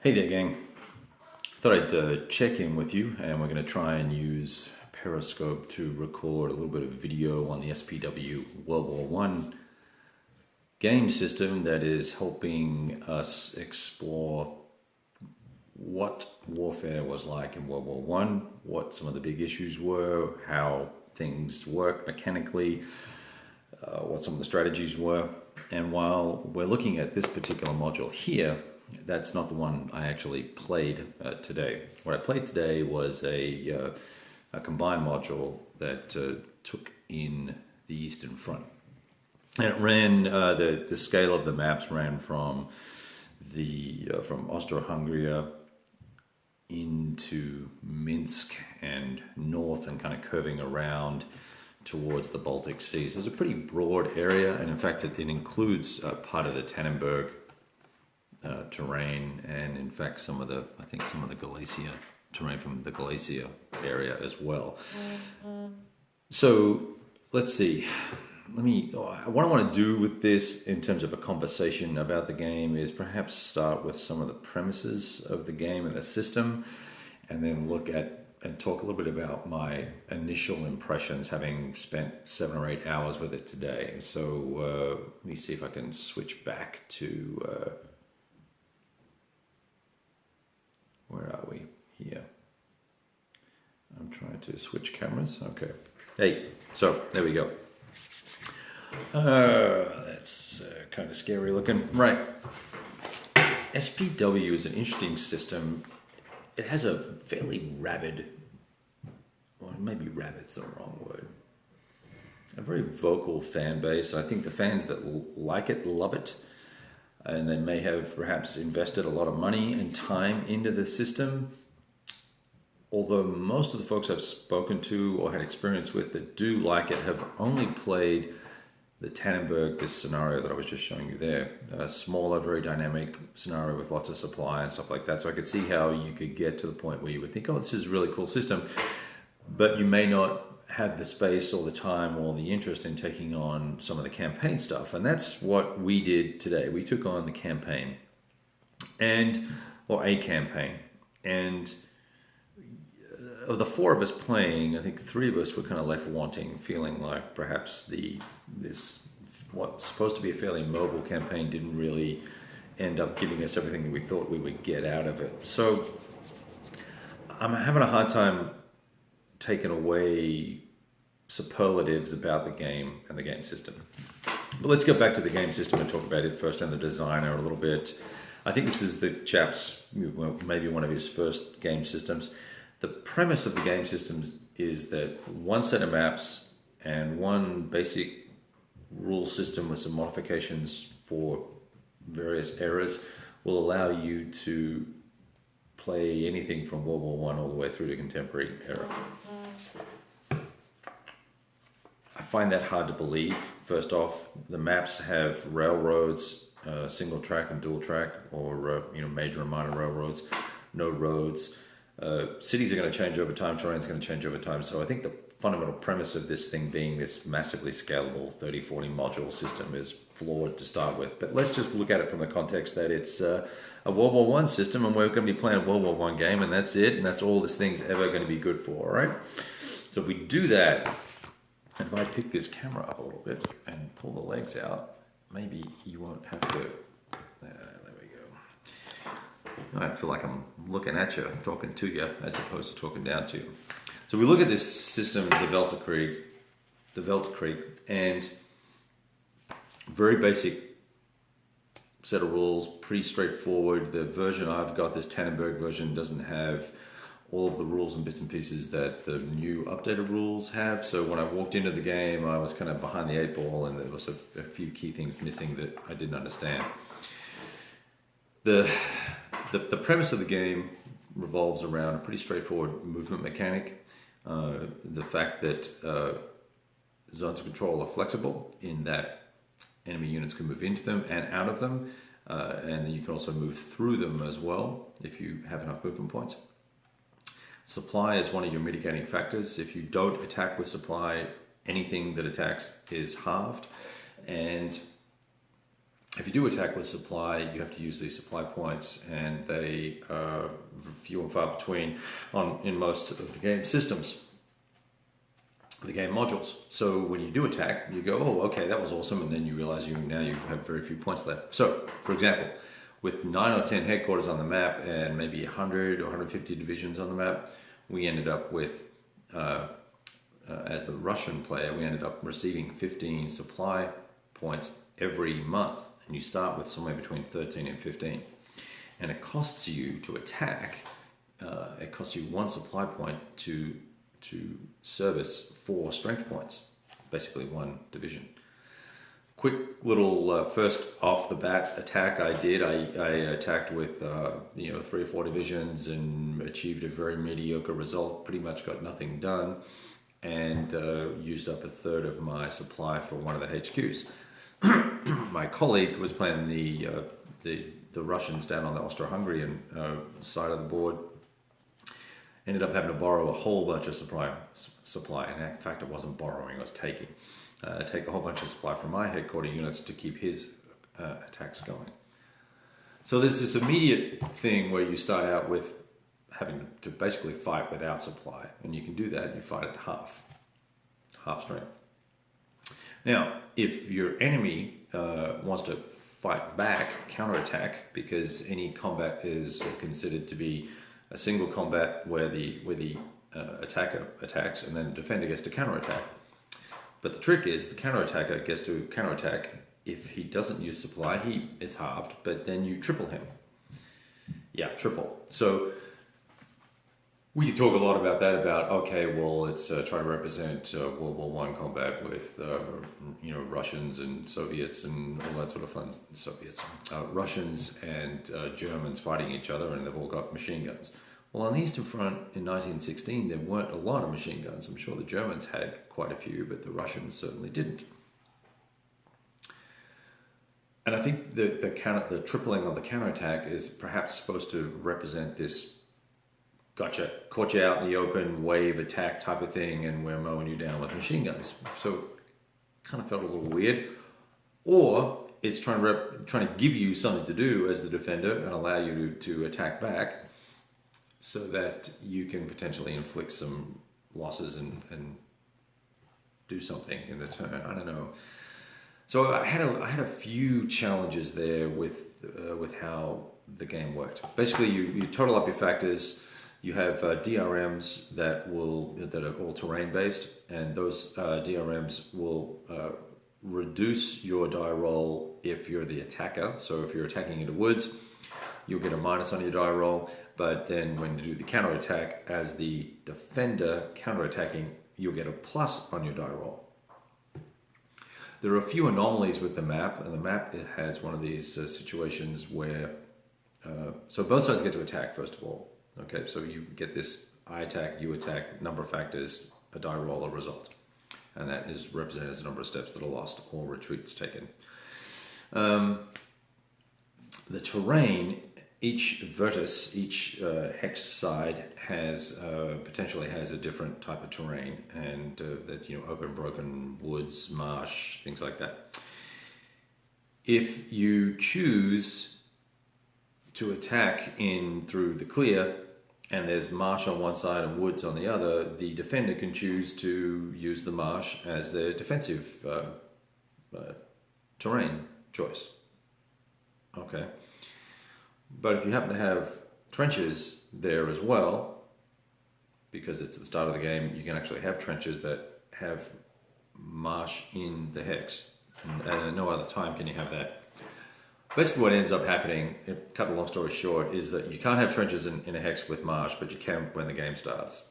Hey there, gang. Thought I'd check in with you, and we're going to try and use Periscope to record a little bit of video on the SPW World War One game system that is helping us explore what warfare was like in World War One, what some of the big issues were, how things work mechanically, what some of the strategies were. And while we're looking at this particular module here, that's not the one I actually played today. What I played today was a combined module that took in the Eastern Front. And it ran, the scale of the maps ran from Austro-Hungary into Minsk and north and kind of curving around towards the Baltic Sea. So it's a pretty broad area, and in fact it includes part of the Tannenberg terrain, and in fact some of the Galicia terrain from the Galicia area as well. So let's see. What I want to do with this in terms of a conversation about the game is perhaps start with some of the premises of the game and the system, and then look at and talk a little bit about my initial impressions, having spent 7 or 8 hours with it today. So let me see if I can switch back to where are we here? I'm trying to switch cameras. Okay. Hey, so there we go. That's kind of scary looking. Right. SPW is an interesting system. It has a fairly rabid, or maybe rabid's the wrong word, a very vocal fan base. I think the fans that like it love it, and they may have perhaps invested a lot of money and time into the system. Although most of the folks I've spoken to or had experience with that do like it have only played the Tannenberg, this scenario that I was just showing you there, a smaller, very dynamic scenario with lots of supply and stuff like that. So I could see how you could get to the point where you would think, oh, this is a really cool system, but you may not have the space or the time or the interest in taking on some of the campaign stuff. And that's what we did today. We took on the campaign, or a campaign. And of the 4 of us playing, I think 3 of us were kind of left wanting, feeling like perhaps this what's supposed to be a fairly mobile campaign didn't really end up giving us everything that we thought we would get out of it. So I'm having a hard time taking away superlatives about the game and the game system. But let's get back to the game system and talk about it first, and the designer a little bit. I think this is the chap's, maybe one of his first game systems. The premise of the game systems is that one set of maps and one basic rule system with some modifications for various eras will allow you to play anything from World War One all the way through to contemporary era. I find that hard to believe. First off, the maps have railroads, single track and dual track, or major and minor railroads, no roads. Cities are going to change over time, terrain is going to change over time. So I think the fundamental premise of this thing being this massively scalable 30-40 module system is flawed to start with. But let's just look at it from the context that it's a World War One system, and we're going to be playing a World War One game, and that's it, and that's all this thing's ever going to be good for, all right? So if we do that, and if I pick this camera up a little bit and pull the legs out, maybe you won't have to... There we go. I feel like I'm looking at you, talking to you, as opposed to talking down to you. So we look at this system, the Weltkrieg, and very basic set of rules, pretty straightforward. The version I've got, this Tannenberg version, doesn't have all of the rules and bits and pieces that the new updated rules have. So when I walked into the game, I was kind of behind the 8 ball, and there was a few key things missing that I didn't understand. The premise of the game revolves around a pretty straightforward movement mechanic. The fact that zones of control are flexible in that enemy units can move into them and out of them, and then you can also move through them as well if you have enough movement points. Supply is one of your mitigating factors. If you don't attack with supply, anything that attacks is halved. And if you do attack with supply, you have to use these supply points, and they are few and far between in most of the game systems, the game modules. So when you do attack, you go, oh, okay, that was awesome, and then you realize now you have very few points left. So, for example, with 9 or 10 headquarters on the map and maybe 100 or 150 divisions on the map, we ended up with, as the Russian player, we ended up receiving 15 supply points every month. And you start with somewhere between 13 and 15. And it costs you to attack, it costs you 1 supply point to service 4 strength points, basically 1 division. Quick little first off the bat attack I did. I attacked with 3 or 4 divisions and achieved a very mediocre result. Pretty much got nothing done, and used up a third of my supply for one of the HQs. My colleague who was playing the Russians down on the Austro-Hungarian side of the board ended up having to borrow a whole bunch of supply. And in fact, it wasn't borrowing; it was taking. Take a whole bunch of supply from my headquarter units to keep his attacks going. So there's this immediate thing where you start out with having to basically fight without supply, and you can do that. You fight at half strength. Now, if your enemy wants to fight back, counterattack, because any combat is considered to be a single combat where the attacker attacks and then the defender gets to counterattack. But the trick is the counterattacker gets to counterattack. If he doesn't use supply, he is halved, but then you triple him. Yeah, triple. So we could talk a lot about that, okay, well, it's trying to represent World War I combat with, Russians and Soviets and all that sort of fun. Russians and Germans fighting each other, and they've all got machine guns. Well, on the Eastern Front in 1916, there weren't a lot of machine guns. I'm sure the Germans had quite a few, but the Russians certainly didn't. And I think the tripling of the counterattack is perhaps supposed to represent this gotcha, caught you out in the open, wave attack type of thing, and we're mowing you down with machine guns. So kind of felt a little weird. Or it's trying to give you something to do as the defender and allow you to attack back, so that you can potentially inflict some losses and do something in the turn. I don't know. So I had a few challenges there with how the game worked. Basically, you total up your factors. You have DRMs that are all terrain based, and those DRMs will reduce your die roll if you're the attacker. So if you're attacking into woods, you'll get a minus on your die roll. But then when you do the counterattack as the defender counterattacking, you'll get a plus on your die roll. There are a few anomalies with the map, and the map has one of these situations where so both sides get to attack first of all. Okay, so you get this I attack, you attack, number of factors, a die roll, a result. And that is represented as the number of steps that are lost or retreats taken. The terrain, each vertex, each hex side potentially has a different type of terrain, and that open, broken woods, marsh, things like that. If you choose to attack in through the clear, and there's marsh on one side and woods on the other, the defender can choose to use the marsh as their defensive terrain choice. Okay. But if you happen to have trenches there as well, because it's the start of the game, you can actually have trenches that have marsh in the hex. And no other time can you have that. Basically what ends up happening, cut a long story short, is that you can't have trenches in a hex with marsh, but you can when the game starts.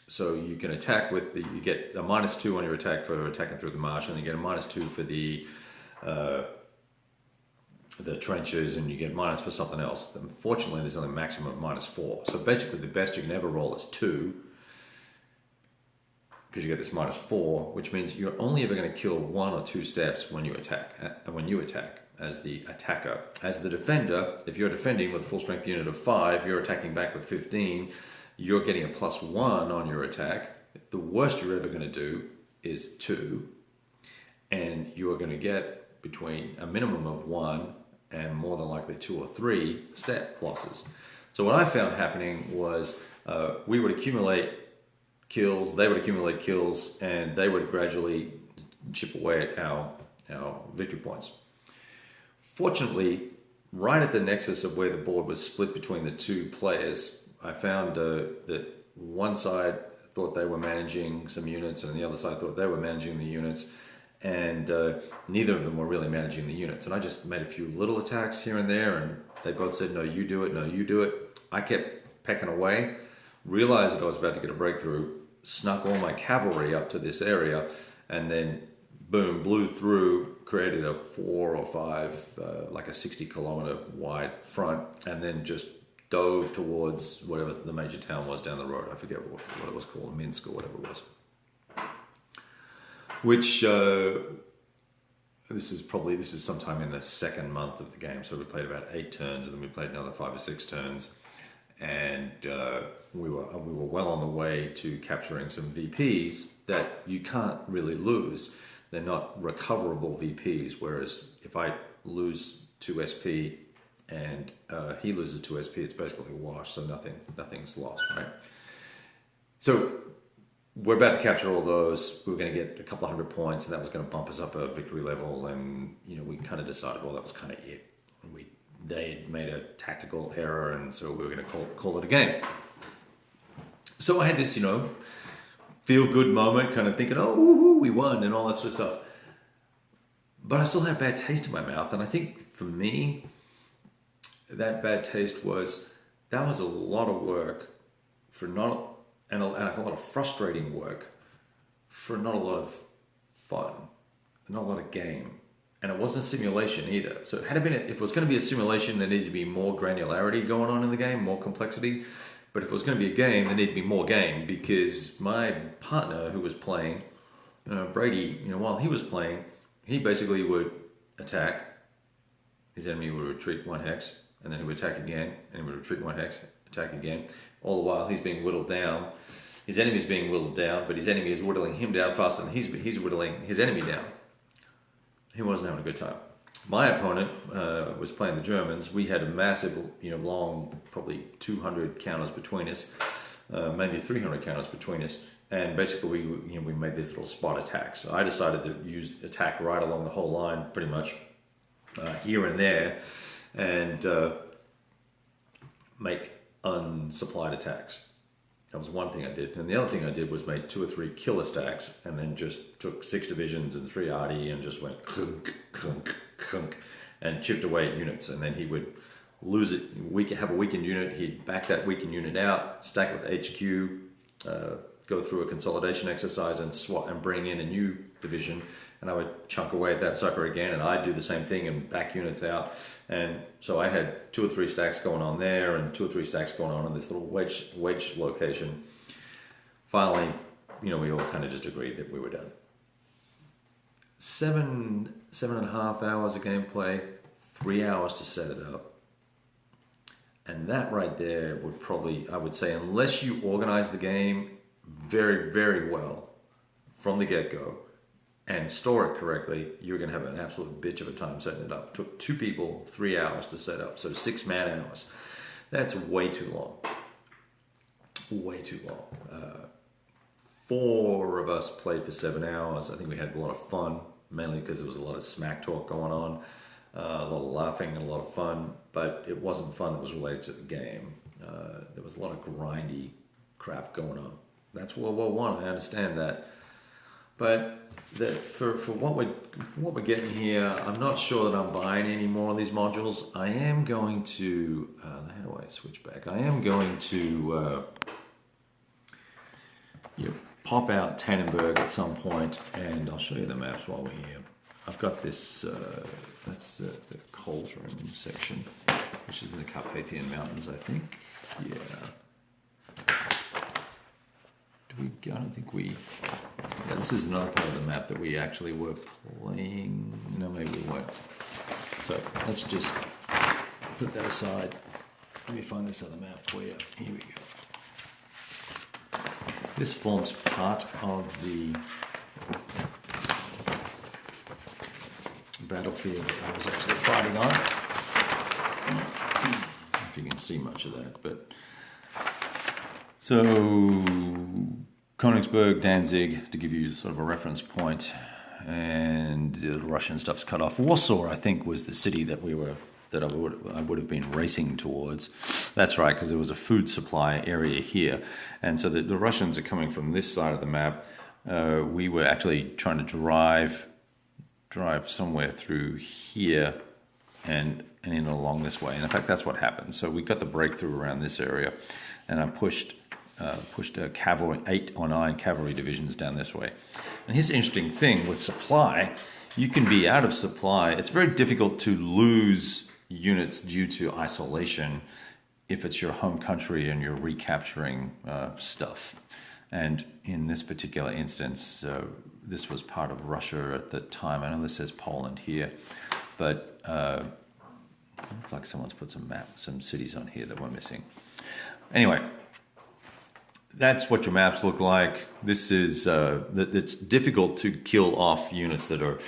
So you can attack you get a -2 on your attack for attacking through the marsh, and you get a -2 for the trenches, and you get minus for something else. Unfortunately, there's only a maximum of -4. So basically the best you can ever roll is 2, because you get this -4, which means you're only ever going to kill 1 or 2 steps when you attack as the attacker. As the defender, if you're defending with a full strength unit of 5, you're attacking back with 15, you're getting a +1 on your attack. The worst you're ever going to do is 2, and you are going to get between a minimum of 1 and more than likely 2 or 3 stat losses. So what I found happening was we would accumulate kills, they would accumulate kills, and they would gradually chip away at our victory points. Fortunately, right at the nexus of where the board was split between the two players, I found that one side thought they were managing some units and the other side thought they were managing the units, and neither of them were really managing the units. And I just made a few little attacks here and there, and they both said, no, you do it, no, you do it. I kept pecking away, realized that I was about to get a breakthrough, snuck all my cavalry up to this area, and then boom, blew through, created a 4 or 5, like a 60-kilometer wide front, and then just dove towards whatever the major town was down the road. I forget what it was called, Minsk or whatever it was. Which, this is sometime in the second month of the game. So we played about 8 turns, and then we played another 5 or 6 turns. And we were well on the way to capturing some VPs that you can't really lose. They're not recoverable VPs, whereas if I lose 2 SP and he loses 2 SP, it's basically a wash, so nothing's lost, right? So we're about to capture all those. We were going to get a couple of 100 points, and that was going to bump us up a victory level. And we kind of decided, well, that was kind of it. They had made a tactical error, and so we were going to call it a game. So I had this, feel-good moment, kind of thinking, oh, woohoo, we won, and all that sort of stuff. But I still had a bad taste in my mouth, and I think for me, that bad taste was, that was a lot of work for and a lot of frustrating work for not a lot of fun, not a lot of game. And it wasn't a simulation either. So if it was going to be a simulation, there needed to be more granularity going on in the game, more complexity. But if it was going to be a game, there needed to be more game, because my partner who was playing, Brady, while he was playing, he basically would attack. His enemy would retreat 1 hex, and then he would attack again, and he would retreat 1 hex, attack again. All the while he's being whittled down. His enemy's being whittled down, but his enemy is whittling him down faster than he's whittling his enemy down. He wasn't having a good time. My opponent was playing the Germans. We had a massive, long, probably 200 counters between us, maybe 300 counters between us. And basically, we made these little spot attacks. So I decided to attack right along the whole line, pretty much here and there, and make unsupplied attacks. That was one thing I did. And the other thing I did was make 2 or 3 killer stacks, and then just took 6 divisions and 3 RD and just went clunk, clunk, clunk, and chipped away at units. And then he would lose it. Have a weakened unit. He'd back that weakened unit out, stack it with HQ, go through a consolidation exercise and swap and bring in a new division. And I would chunk away at that sucker again, and I'd do the same thing and back units out. And so I had 2 or 3 stacks going on there, and 2 or 3 stacks going on in this little wedge location. Finally, we all kind of just agreed that we were done. 7.5 hours of gameplay, 3 hours to set it up. And that right there would probably, I would say, unless you organize the game very, very well from the get-go, and store it correctly, you're going to have an absolute bitch of a time setting it up. It took 2 people 3 hours to set up, so 6 man hours. That's way too long. Way too long. 4 of us played for 7 hours. I think we had a lot of fun, mainly because there was a lot of smack talk going on, a lot of laughing and a lot of fun, but it wasn't fun that was related to the game. There was a lot of grindy crap going on. That's World War I understand that. But for what we're getting here, I'm not sure that I'm buying any more of these modules. I am going to, how do I switch back? I am going to pop out Tannenberg at some point, and I'll show you the maps while we're here. I've got this, that's the Cauldron section, which is in the Carpathian Mountains, I think. Yeah. I don't think yeah, this is another part of the map that we actually were playing. No, maybe we weren't. So let's just put that aside. Let me find this other map for you. Here we go. This forms part of the battlefield that I was actually fighting on. If you can see much of that, but so Königsberg, Danzig, to give you sort of a reference point, and the Russian stuff's cut off. Warsaw, I think, was the city that I would have been racing towards. That's right, because there was a food supply area here, and so the Russians are coming from this side of the map. We were actually trying to drive somewhere through here and in along this way. And in fact, that's what happened. So we got the breakthrough around this area, and I pushed a cavalry, 8 or 9 cavalry divisions down this way. And here's the interesting thing with supply: you can be out of supply. It's very difficult to lose units due to isolation if it's your home country and you're recapturing stuff. And in this particular instance, this was part of Russia at the time. I know this says Poland here, but it looks like someone's put some cities on here that we're missing. Anyway, that's what your maps look like. This is it's difficult to kill off units that are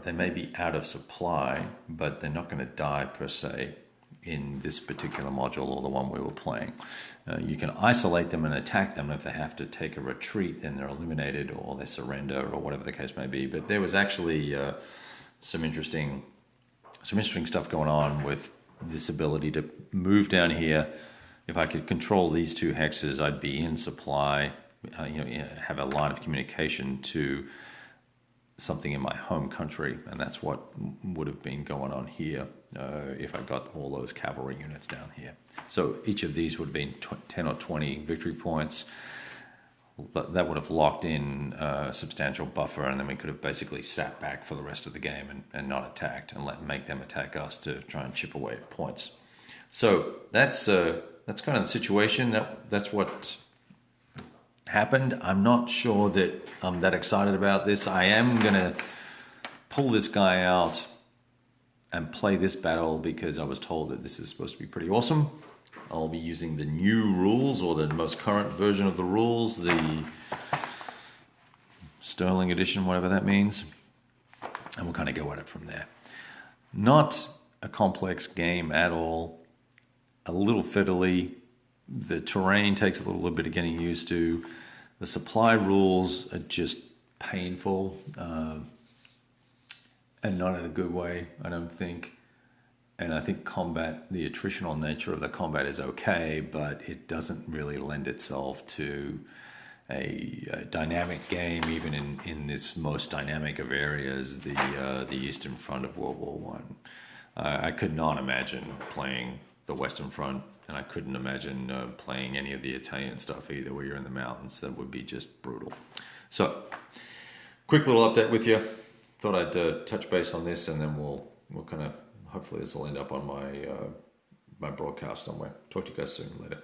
they may be out of supply, but they're not going to die per se in this particular module or the one we were playing. You can isolate them and attack them. If they have to take a retreat, then they're eliminated or they surrender or whatever the case may be. But there was actually some interesting stuff going on with this ability to move down here. If I could control these 2 hexes, I'd be in supply, have a line of communication to something in my home country, and that's what would have been going on here if I got all those cavalry units down here. So each of these would have been 10 or 20 victory points. That would have locked in a substantial buffer, and then we could have basically sat back for the rest of the game and not attacked, and make them attack us to try and chip away at points. So that's kind of the situation. That's what happened. I'm not sure that I'm that excited about this. I am going to pull this guy out and play this battle because I was told that this is supposed to be pretty awesome. I'll be using the new rules, or the most current version of the rules, the Sterling edition, whatever that means, and we'll kind of go at it from there. Not a complex game at all, a little fiddly. The terrain takes a little bit of getting used to. The supply rules are just painful, and not in a good way, I don't think. And I think the attritional nature of the combat is okay, but it doesn't really lend itself to a dynamic game, even in this most dynamic of areas, the Eastern Front of World War One. I could not imagine playing the Western Front, and I couldn't imagine playing any of the Italian stuff either, where you're in the mountains. That would be just brutal. So, quick little update with you. Thought I'd touch base on this, and then we'll kind of, hopefully this will end up on my broadcast somewhere. Talk to you guys soon. Later.